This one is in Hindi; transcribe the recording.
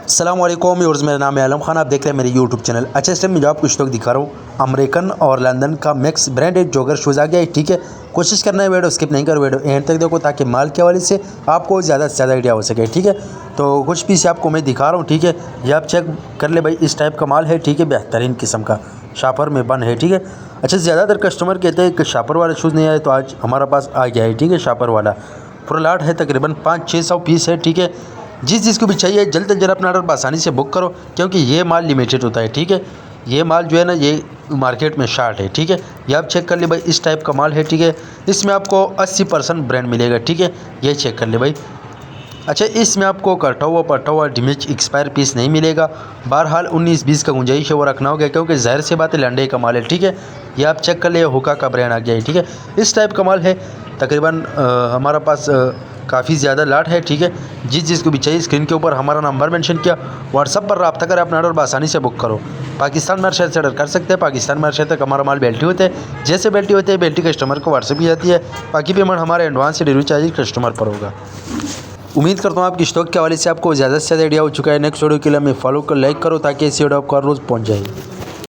अस्सलाम वालेकुम व्यूअर्स, मेरा नाम है आलम खान। आप देख रहे हैं मेरे यूट्यूब चैनल। अच्छा, इस टाइम मैं जो आपको स्टॉक दिखा रहा हूँ अमेरिकन और लंदन का मिक्स ब्रांडेड जॉगर शूज़ आ गया है। ठीक है, कोशिश करना है वीडियो स्किप नहीं करो, वीडियो एंड तक देखो ताकि माल के हवाले से आपको ज़्यादा से ज़्यादा आइडिया हो सके। ठीक है, तो कुछ पीस आपको मैं दिखा रहा हूँ। ठीक है, ये आप चेक कर ले भाई, इस टाइप का माल है। ठीक है, बेहतरीन किस्म का शापर में बन है। ठीक है, अच्छा, ज़्यादातर कस्टमर कहते हैं कि शापर वाला शूज़ नहीं आए, तो आज हमारा पास आ गया है। ठीक है, शापर वाला पूरा लाट है, तकरीबन 500-600 पीस है। ठीक है, जिसको भी चाहिए जल्द से जल्द अपना ऑर्डर आसानी से बुक करो, क्योंकि ये माल लिमिटेड होता है। ठीक है, ये माल जो है ना, ये मार्केट में शार्ट है। ठीक है, ये आप चेक कर ले भाई, इस टाइप का माल है। ठीक है, इसमें आपको 80% ब्रांड मिलेगा। ठीक है, ये चेक कर ले भाई। अच्छा, इसमें आपको कटा हुआ पटा हुआ डिमेज एक्सपायर पीस नहीं मिलेगा। बहरहाल 19-20 का गुंजाइश है वो रखना होगा, क्योंकि ज़ाहिर सी बात है लंडे का माल है। ठीक है, ये आप चेक कर ले, हुक्का का ब्रांड आ गया है। ठीक है, इस टाइप का माल है। तकरीबन हमारा पास काफ़ी ज़्यादा लाट है। ठीक है, जिसको भी चाहिए स्क्रीन के ऊपर हमारा नंबर मेंशन किया, व्हाट्सअप पर रब्ता करें, अपना ऑर्डर आसानी से बुक करो। पाकिस्तान में शहर से ऑर्डर कर सकते हैं। पाकिस्तान में शहर तक हमारा माल बेल्टी होते हैं। जैसे बेल्टी होते हैं, बेल्टी कस्टमर को व्हाट्सअप की जाती है। बाकी पेमेंट हमारे एडवांस से डिलीवरी चार्ज कस्टमर पर होगा। उम्मीद करता हूँ आपकी स्टॉक के हवाले से आपको ज़्यादा से ज़्यादा आइडिया हो चुका है। नेक्स्ट वीडियो के लिए हमें फॉलो कर लाइक करो, ताकि ऐसी वीडियो आपको हर रोज़ पहुँच जाए।